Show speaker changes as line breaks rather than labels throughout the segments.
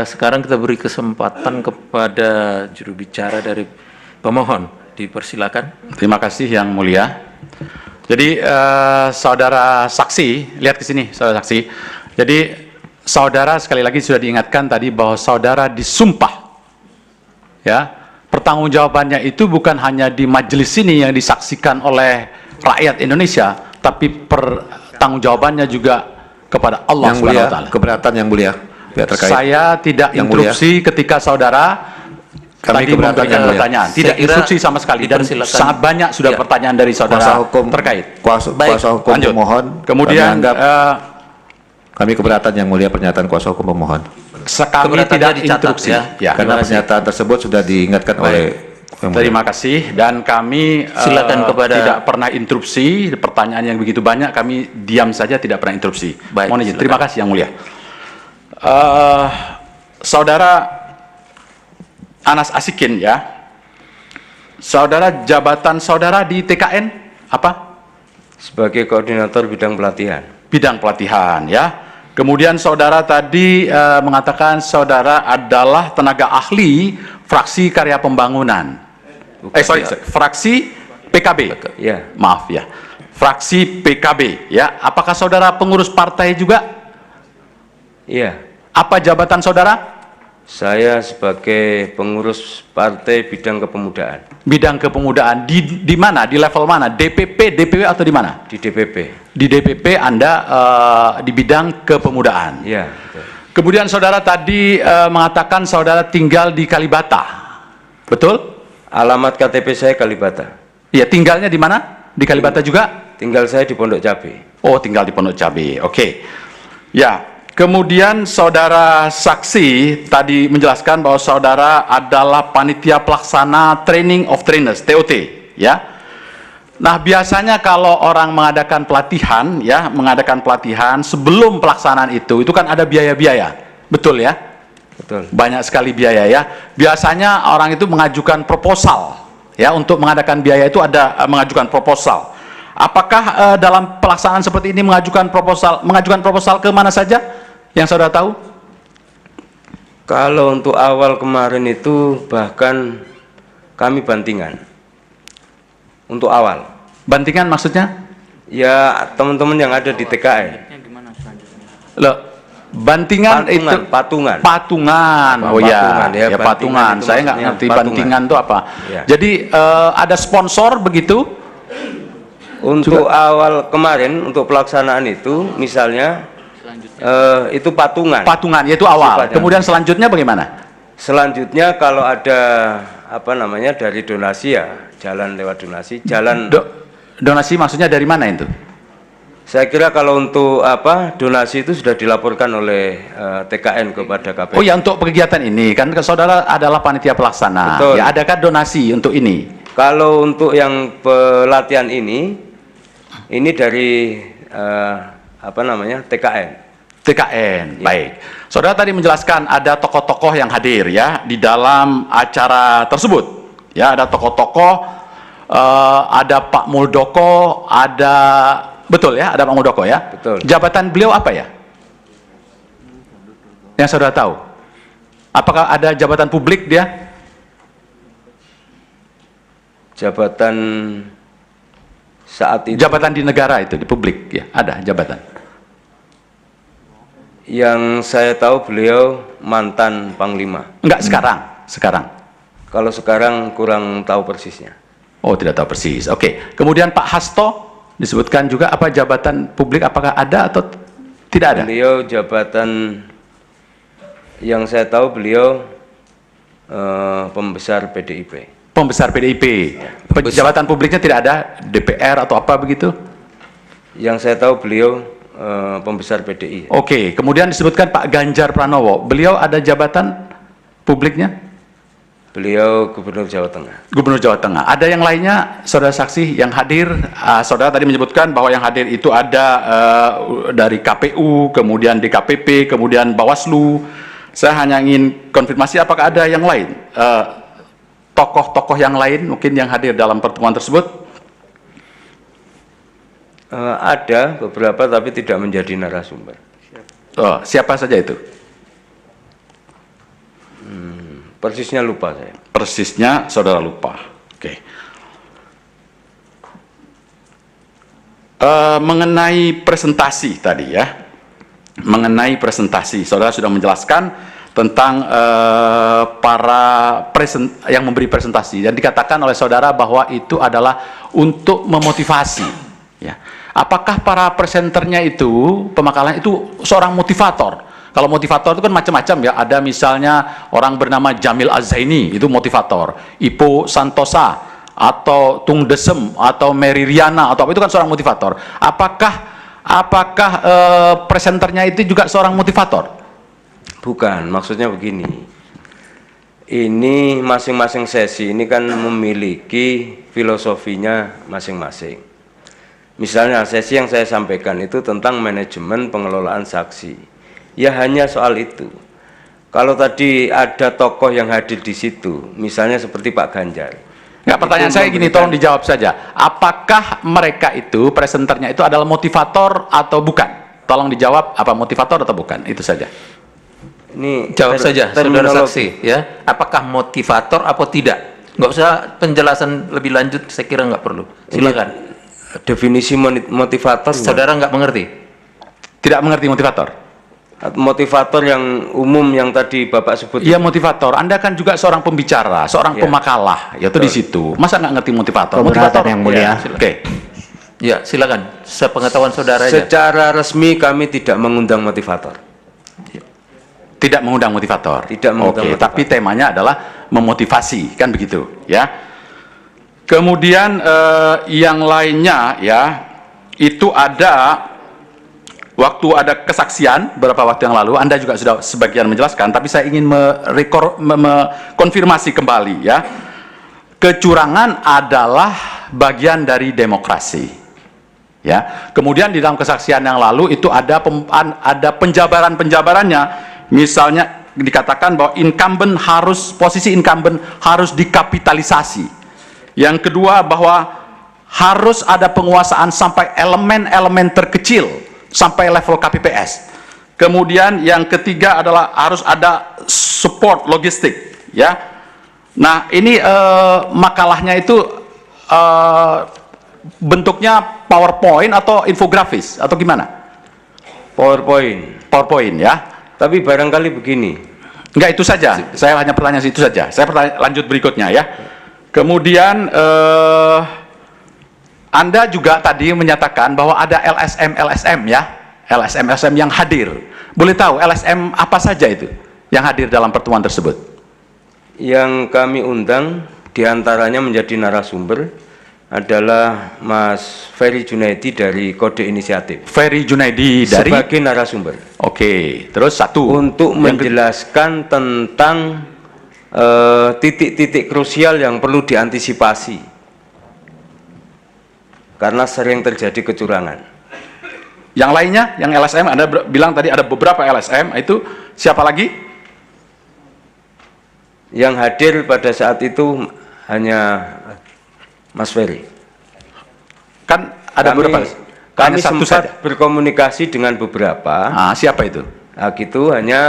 Sekarang kita beri kesempatan kepada juru bicara dari pemohon. Dipersilakan.
Terima kasih Yang Mulia. Jadi saudara saksi, lihat ke sini saudara saksi. Jadi saudara sekali lagi sudah diingatkan tadi bahwa saudara disumpah. Ya, pertanggungjawabannya itu bukan hanya di majelis ini yang disaksikan oleh rakyat Indonesia, tapi pertanggungjawabannya juga kepada Allah Subhanahu wa taala.
Keberatan Yang Mulia. Terkait.
Saya tidak instruksi ketika saudara tadi memberikan pertanyaan, tidak instruksi sama sekali, dan sangat banyak sudah pertanyaan dari saudara terkait.
Kuasa hukum pemohon.
Kemudian
kami keberatan Yang Mulia pernyataan kuasa hukum pemohon.
Kami tidak instruksi,
karena pernyataan tersebut sudah diingatkan oleh.
Terima kasih, dan kami
silakan
tidak pernah interupsi. Pertanyaan yang begitu banyak, kami diam saja, tidak pernah interupsi. Mohon izin. Terima kasih Yang Mulia. Saudara Anas Asikin, ya, saudara, jabatan saudara di TKN apa?
Sebagai koordinator bidang pelatihan.
Bidang pelatihan, ya. Kemudian saudara tadi mengatakan saudara adalah tenaga ahli fraksi Karya Pembangunan. Fraksi PKB.
Ya.
Maaf ya. Fraksi PKB, ya. Apakah saudara pengurus partai juga?
Iya.
Apa jabatan saudara?
Saya sebagai pengurus partai bidang kepemudaan.
Bidang kepemudaan di mana? Di level mana? DPP, DPW atau di mana?
Di DPP.
Di DPP Anda di bidang kepemudaan.
Iya.
Kemudian saudara tadi mengatakan saudara tinggal di Kalibata, betul?
Alamat KTP saya Kalibata.
Iya, tinggalnya di mana? Di Kalibata juga?
Tinggal saya di Pondok Cabe.
Oh, tinggal di Pondok Cabe. Oke. Ya. Kemudian saudara saksi tadi menjelaskan bahwa saudara adalah panitia pelaksana Training of Trainers, TOT, ya. Nah, biasanya kalau orang mengadakan pelatihan, ya, mengadakan pelatihan sebelum pelaksanaan itu kan ada biaya-biaya, betul ya?
Betul.
Banyak sekali biaya, ya. Biasanya orang itu mengajukan proposal, ya, untuk mengadakan biaya itu ada mengajukan proposal. Apakah dalam pelaksanaan seperti ini mengajukan proposal ke mana saja? Yang saudara tahu?
Kalau untuk awal kemarin itu bahkan kami bantingan. Untuk awal.
Bantingan maksudnya?
Ya, teman-teman yang ada di TKN.
Loh, bantingan
patungan,
itu
patungan.
Patungan. Oh
patungan,
ya, ya patungan. Saya nggak ngerti bantingan itu apa. Ya. Jadi ada sponsor begitu?
Untuk awal kemarin untuk pelaksanaan itu misalnya itu patungan.
Patungan, yaitu awal.
Sifatnya. Kemudian
selanjutnya bagaimana?
Selanjutnya kalau ada apa namanya dari donasi, ya jalan lewat donasi, jalan.
Donasi maksudnya dari mana itu?
Saya kira kalau untuk apa donasi itu sudah dilaporkan oleh TKN kepada KPU.
Oh ya, untuk kegiatan ini kan saudara adalah panitia pelaksana.
Betul.
Ya, adakah donasi untuk ini?
Kalau untuk yang pelatihan ini dari apa namanya TKN.
TKN, ya. Baik. Saudara tadi menjelaskan ada tokoh-tokoh yang hadir, ya, di dalam acara tersebut. Ya, ada tokoh-tokoh, ada Pak Muldoko, ada, betul ya, ada Pak Muldoko ya.
Betul.
Jabatan beliau apa ya? Yang saudara tahu? Apakah ada jabatan publik dia?
Jabatan saat itu.
Jabatan di negara itu, di publik ya, ada jabatan.
Yang saya tahu beliau mantan Panglima.
Enggak, sekarang.
Kalau sekarang kurang tahu persisnya.
Oh, tidak tahu persis. Oke. Kemudian Pak Hasto disebutkan juga apa jabatan publik, apakah ada atau tidak ada?
Beliau jabatan yang saya tahu beliau pembesar PDIP.
Pembesar PDIP. Jabatan publiknya tidak ada, DPR atau apa begitu?
Yang saya tahu beliau pembesar PDI.
Oke, kemudian disebutkan Pak Ganjar Pranowo. Beliau ada jabatan publiknya?
Beliau Gubernur Jawa Tengah.
Gubernur Jawa Tengah. Ada yang lainnya, saudara saksi yang hadir? Saudara tadi menyebutkan bahwa yang hadir itu ada dari KPU, kemudian DKPP, kemudian Bawaslu. Saya hanya ingin konfirmasi apakah ada yang lain, tokoh-tokoh yang lain mungkin yang hadir dalam pertemuan tersebut?
Ada beberapa tapi tidak menjadi narasumber.
Oh, siapa saja itu?
Persisnya lupa saya.
Persisnya saudara lupa. Oke. Mengenai presentasi tadi ya, mengenai presentasi, saudara sudah menjelaskan tentang yang memberi presentasi, dan dikatakan oleh saudara bahwa itu adalah untuk memotivasi. Ya. Apakah para presenternya itu, pemakalan itu seorang motivator? Kalau motivator itu kan macam-macam ya, ada misalnya orang bernama Jamil Azzaini, itu motivator, Ipo Santosa, atau Tung Desem, atau Mary Riana, atau apa, itu kan seorang motivator. Apakah presenternya itu juga seorang motivator?
Bukan, maksudnya begini. Ini masing-masing sesi ini kan memiliki filosofinya masing-masing. Misalnya sesi yang saya sampaikan itu tentang manajemen pengelolaan saksi. Ya hanya soal itu. Kalau tadi ada tokoh yang hadir di situ, misalnya seperti Pak Ganjar.
Nggak, pertanyaan saya gini, tolong dijawab saja. Apakah mereka itu, presenternya itu adalah motivator atau bukan? Tolong dijawab, apa motivator atau bukan? Itu saja.
Ini
Jawab saja, saudara
terminologi.
saksi, ya. Apakah motivator atau tidak? Nggak usah penjelasan lebih lanjut, saya kira nggak perlu. Silakan.
Definisi motivator.
Saudara nggak mengerti?
Tidak mengerti motivator?
Motivator yang umum yang tadi Bapak sebut.
Iya, motivator. Anda kan juga seorang pembicara, seorang pemakalah, yaitu di situ. Masa nggak ngerti motivator?
Keberatan yang mulia.
Oke.
Ya, silakan. Sepengetahuan saudara aja.
Secara resmi kami tidak mengundang motivator.
Tidak mengundang motivator.
Tidak mengundang
Oke,
motivator.
tapi temanya adalah memotivasi, kan begitu, ya. Kemudian yang lainnya ya, itu ada waktu ada kesaksian beberapa waktu yang lalu, Anda juga sudah sebagian menjelaskan, tapi saya ingin konfirmasi kembali ya. Kecurangan adalah bagian dari demokrasi. Ya. Kemudian di dalam kesaksian yang lalu itu ada penjabarannya. Misalnya dikatakan bahwa posisi incumbent harus dikapitalisasi. Yang kedua bahwa harus ada penguasaan sampai elemen-elemen terkecil, sampai level KPPS. Kemudian yang ketiga adalah harus ada support logistik, ya. Nah, ini makalahnya itu bentuknya PowerPoint atau infografis atau gimana? PowerPoint ya.
Tapi barangkali begini.
Enggak, itu saja. Saya hanya pertanyaan itu saja. Saya lanjut berikutnya ya. Kemudian Anda juga tadi menyatakan bahwa ada LSM ya, LSM yang hadir. Boleh tahu LSM apa saja itu yang hadir dalam pertemuan tersebut?
Yang kami undang diantaranya menjadi narasumber adalah Mas Ferry Junaidi dari Kode Inisiatif.
Ferry Junaidi dari
sebagai narasumber.
Oke, terus satu
untuk menjelaskan tentang titik-titik krusial yang perlu diantisipasi. Karena sering terjadi kecurangan.
Yang lainnya, yang LSM, Anda bilang tadi ada beberapa LSM, itu siapa lagi?
Yang hadir pada saat itu hanya Mas Ferry.
Kan ada beberapa.
Kami
satu
sempat
saja
berkomunikasi dengan beberapa.
Siapa itu?
Nah, gitu hanya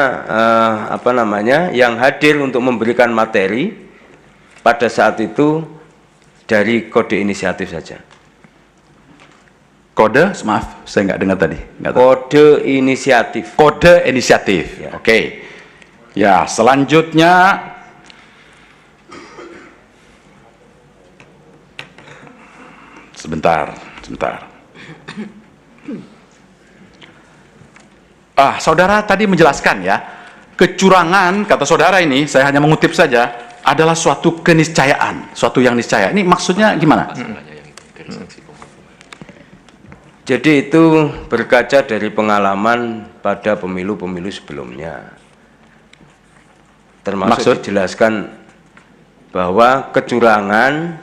yang hadir untuk memberikan materi pada saat itu dari Kode Inisiatif saja.
Kode, maaf, saya nggak dengar tadi.
Kode Inisiatif.
Kode Inisiatif.
Ya.
Oke. Ya, selanjutnya sebentar. Saudara tadi menjelaskan ya, kecurangan, kata saudara ini, saya hanya mengutip saja, adalah suatu keniscayaan, suatu yang niscaya. Ini maksudnya gimana?
Jadi itu berkaca dari pengalaman pada pemilu-pemilu sebelumnya. Termasuk dijelaskan bahwa kecurangan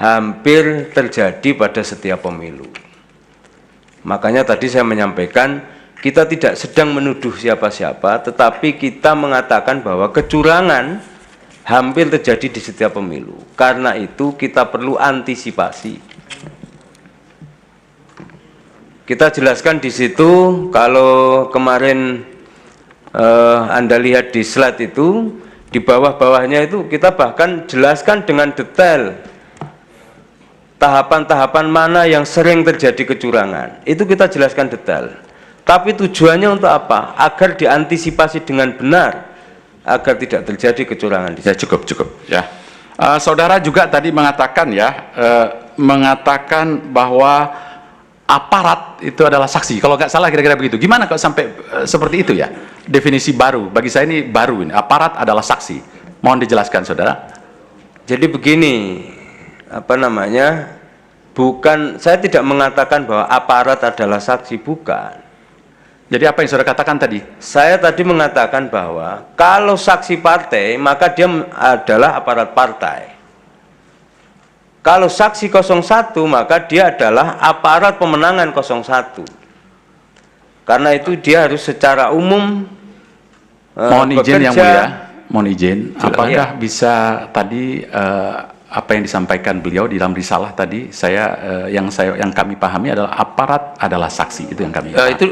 hampir terjadi pada setiap pemilu. Makanya tadi saya menyampaikan, kita tidak sedang menuduh siapa-siapa, tetapi kita mengatakan bahwa kecurangan hampir terjadi di setiap pemilu. Karena itu kita perlu antisipasi. Kita jelaskan di situ, kalau kemarin Anda lihat di slide itu, Di bawah-bawahnya itu kita bahkan jelaskan dengan detail tahapan-tahapan mana yang sering terjadi kecurangan. Itu kita jelaskan detail. Tapi tujuannya untuk apa? Agar diantisipasi dengan benar, agar tidak terjadi kecurangan di
Ya, cukup ya. Saudara juga tadi mengatakan ya, mengatakan bahwa aparat itu adalah saksi. Kalau nggak salah kira-kira begitu. Gimana kalau sampai seperti itu ya? Definisi baru. Bagi saya ini baru ini. Aparat adalah saksi. Mohon dijelaskan, saudara.
Jadi begini, apa namanya? Bukan, saya tidak mengatakan bahwa aparat adalah saksi, bukan.
Jadi apa yang saudara katakan tadi?
Saya tadi mengatakan bahwa kalau saksi partai, maka dia adalah aparat partai. Kalau saksi 01, maka dia adalah aparat pemenangan 01. Karena itu dia harus secara umum
Mohon izin yang
bekerja.
mulia, mohon izin. Apakah bisa tadi apa yang disampaikan beliau di dalam risalah tadi, yang kami pahami adalah aparat adalah saksi, itu yang kami pahami.
Itu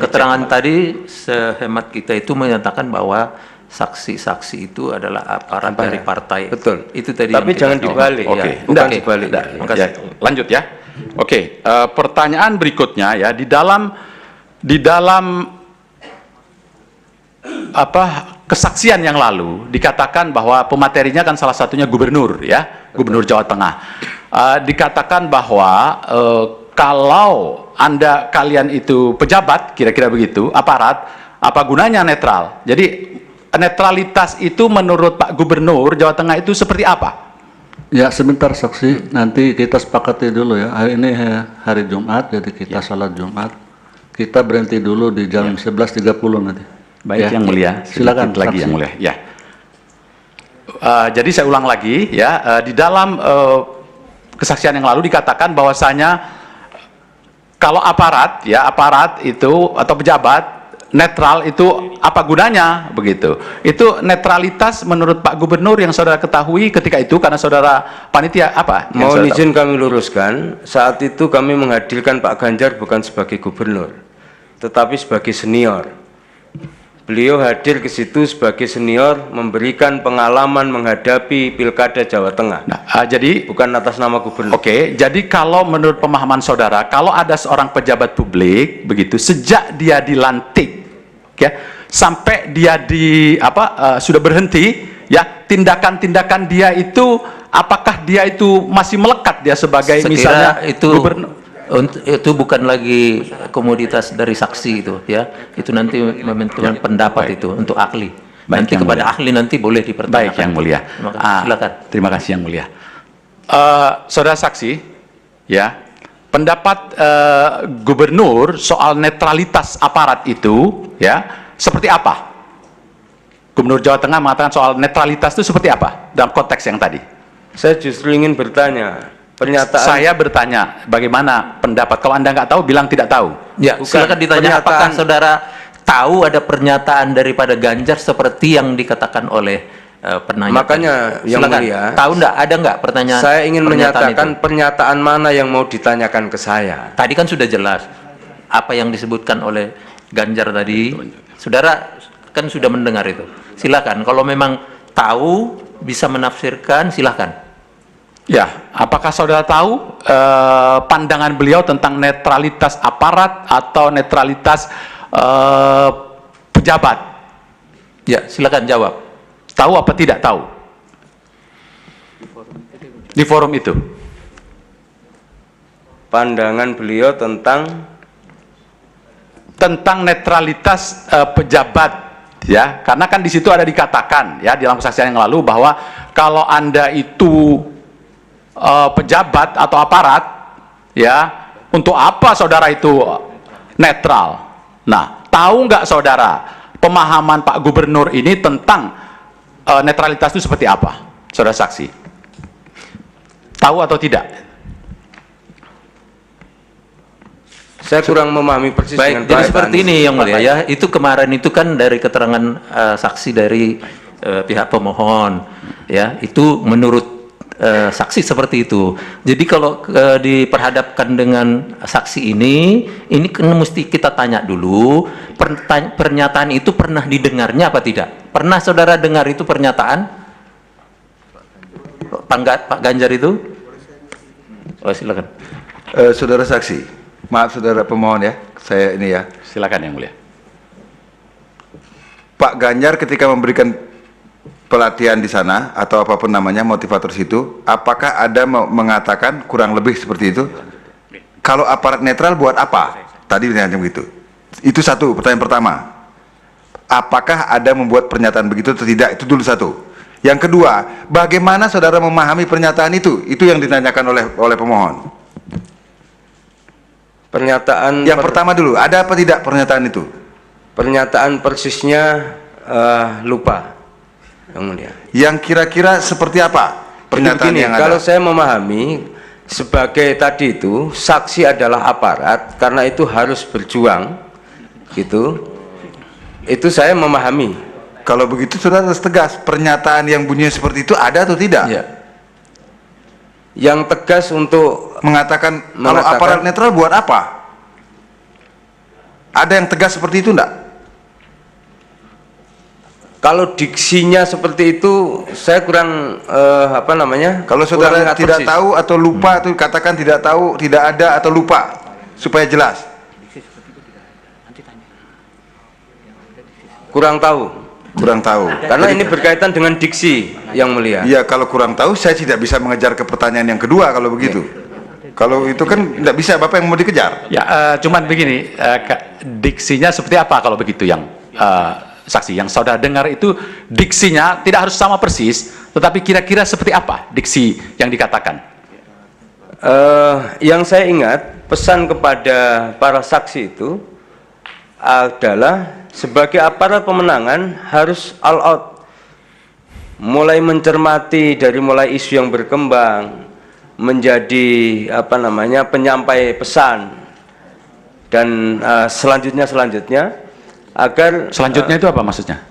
keterangan tadi sehemat kita itu menyatakan bahwa saksi-saksi itu adalah aparat dari partai.
Betul.
Itu tadi.
Tapi
yang kita
jangan
tahu.
dibalik.
Oke.
Ya.
Bukan
Oke.
dibalik.
Makasih.
Ya, lanjut ya. Oke, pertanyaan berikutnya ya, di dalam kesaksian yang lalu dikatakan bahwa pematerinya kan salah satunya gubernur ya, Gubernur Jawa Tengah. Dikatakan bahwa kalau kalian itu pejabat, kira-kira begitu, aparat, apa gunanya netral? Jadi netralitas itu menurut Pak Gubernur Jawa Tengah itu seperti apa?
Ya, sebentar saksi, nanti kita sepakati dulu ya. Hari ini hari Jumat, jadi kita salat Jumat. Kita berhenti dulu di jam 11.30 nanti.
Baik,
Ya.
yang mulia.
Silakan
Sedikit lagi
saksi.
yang mulia. Ya. Jadi saya ulang lagi ya, di dalam kesaksian yang lalu dikatakan bahwasanya kalau aparat itu atau pejabat netral itu apa gunanya begitu. Itu netralitas menurut Pak Gubernur yang saudara ketahui ketika itu, karena saudara panitia apa? Yang
Mohon
saudara
izin kami luruskan, saat itu kami menghadirkan Pak Ganjar bukan sebagai gubernur, tetapi sebagai senior. Beliau hadir ke situ sebagai senior, memberikan pengalaman menghadapi Pilkada Jawa Tengah.
Nah, jadi
Bukan atas nama gubernur.
Oke, jadi kalau menurut pemahaman saudara, kalau ada seorang pejabat publik begitu, sejak dia dilantik, ya, sampai dia sudah berhenti, ya, tindakan-tindakan dia itu, apakah dia itu masih melekat dia sebagai
Sekira
misalnya
itu
gubernur?
itu bukan lagi komoditas dari saksi itu ya, itu nanti membentukkan pendapat itu untuk ahli.
Baik,
Nanti
yang
kepada
mulia.
ahli nanti boleh dipertanyakan.
Baik, yang mulia.
Silakan.
Terima kasih yang mulia. Saudara saksi, ya, pendapat gubernur soal netralitas aparat itu, ya, seperti apa? Gubernur Jawa Tengah mengatakan soal netralitas itu seperti apa dalam konteks yang tadi?
Saya justru ingin bertanya, pernyataan
Saya bertanya, bagaimana pendapat? Kalau Anda nggak tahu, bilang tidak tahu.
Ya,
Bukan,
silakan ditanya apakah
pernyataan-
saudara tahu ada pernyataan daripada Ganjar seperti yang dikatakan oleh penanya.
Makanya,
tadi?
yang
Silakan.
mulia,
Tahu enggak, ada enggak pertanyaan?
saya ingin
pernyataan
menyatakan
itu?
pernyataan mana yang mau ditanyakan ke saya.
Tadi kan sudah jelas apa yang disebutkan oleh Ganjar tadi. Saudara kan sudah mendengar itu. Silakan, kalau memang tahu bisa menafsirkan, silakan.
Ya, apakah saudara tahu pandangan beliau tentang netralitas aparat atau netralitas pejabat?
Ya, silakan jawab.
Tahu apa tidak tahu? Di forum itu.
Pandangan beliau tentang
Netralitas pejabat, ya, karena kan di situ ada dikatakan ya di dalam kesaksian yang lalu bahwa kalau Anda itu pejabat atau aparat, ya, untuk apa saudara itu netral? Nah, tahu nggak saudara pemahaman Pak Gubernur ini tentang netralitas itu seperti apa? Saudara saksi, tahu atau tidak?
saya kurang memahami persis
Baik,
dengan
jadi
Pak
seperti
Anies.
ini yang mulia ya. Itu kemarin itu kan dari keterangan saksi dari pihak pemohon, ya. Itu menurut saksi seperti itu. Jadi kalau diperhadapkan dengan saksi ini kan mesti kita tanya dulu, pernyataan itu pernah didengarnya apa tidak? Pernah saudara dengar itu pernyataan? Pak Ganjar itu? Oh, silakan.
Saudara saksi, maaf saudara pemohon ya, saya ini ya.
Silakan Yang Mulia.
Pak Ganjar ketika memberikan pelatihan di sana atau apapun namanya motivator situ, apakah ada mengatakan kurang lebih seperti itu? Kalau aparat netral buat apa? Tadi ditanya begitu. Itu satu pertanyaan pertama. Apakah ada membuat pernyataan begitu atau tidak? Itu dulu satu. Yang kedua, bagaimana saudara memahami pernyataan itu? Itu yang ditanyakan oleh pemohon.
Pernyataan
Yang pertama dulu, ada apa tidak pernyataan itu?
pernyataan persisnya lupa, Yang Mulia.
Yang kira-kira seperti apa pernyataan
Begini,
yang ada?
kalau saya memahami sebagai tadi itu saksi adalah aparat karena itu harus berjuang, gitu. Itu saya memahami.
Kalau begitu saudara harus tegas, pernyataan yang bunyinya seperti itu ada atau tidak?
Ya. Yang tegas untuk
Mengatakan kalau aparat netral buat apa? Ada yang tegas seperti itu enggak?
kalau diksinya seperti itu saya kurang apa namanya?
Kalau
kurang
saudara
ingat
tidak
persis.
tahu atau lupa, atau katakan tidak tahu, tidak ada atau lupa, supaya jelas.
Kurang tahu.
Kurang tahu.
Karena ini berkaitan dengan diksi, Yang Mulia.
Iya, kalau kurang tahu saya tidak bisa mengejar ke pertanyaan yang kedua kalau begitu. Kalau itu kan tidak bisa, Bapak yang mau dikejar.
Ya, cuman begini, diksinya seperti apa kalau begitu yang saksi yang saudara dengar itu diksinya tidak harus sama persis, tetapi kira-kira seperti apa diksi yang dikatakan?
Yang saya ingat pesan kepada para saksi itu adalah sebagai aparat pemenangan harus all out, mulai mencermati dari mulai isu yang berkembang menjadi apa namanya penyampai pesan dan selanjutnya agar
Selanjutnya itu apa maksudnya?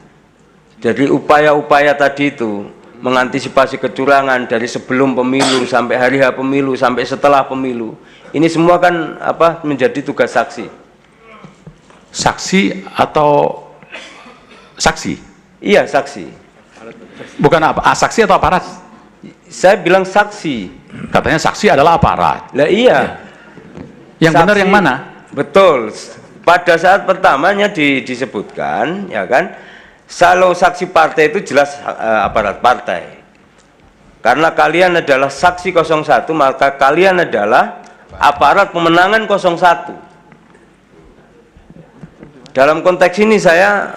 jadi upaya-upaya tadi itu mengantisipasi kecurangan dari sebelum pemilu sampai hari H pemilu sampai setelah pemilu, ini semua kan apa menjadi tugas saksi.
Saksi atau saksi?
Iya, saksi.
Bukan apa? Saksi atau aparat?
Saya bilang saksi.
Katanya saksi adalah aparat.
Lah iya.
Yang benar
Saksi-
yang mana?
Betul. Pada saat pertamanya disebutkan, ya kan, kalau saksi partai itu jelas aparat partai. Karena kalian adalah saksi 01, maka kalian adalah aparat pemenangan 01. Dalam konteks ini saya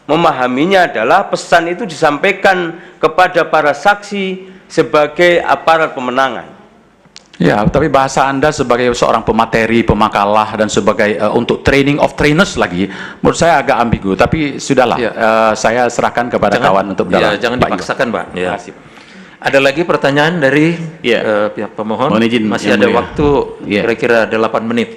memahaminya adalah pesan itu disampaikan kepada para saksi sebagai aparat pemenangan.
Ya, tapi bahasa Anda sebagai seorang pemateri, pemakalah, dan sebagai untuk training of trainers lagi, menurut saya agak ambigu, tapi sudahlah,
Ya.
saya serahkan kepada kawan untuk
ya,
dalam.
jangan
Pak
dipaksakan, Pak. Ya.
Terima kasih.
Ada lagi pertanyaan dari
Ya.
pihak pemohon?
Mohon izin,
Masih
Yang
ada
Mulia.
waktu
Ya.
kira-kira 8 menit.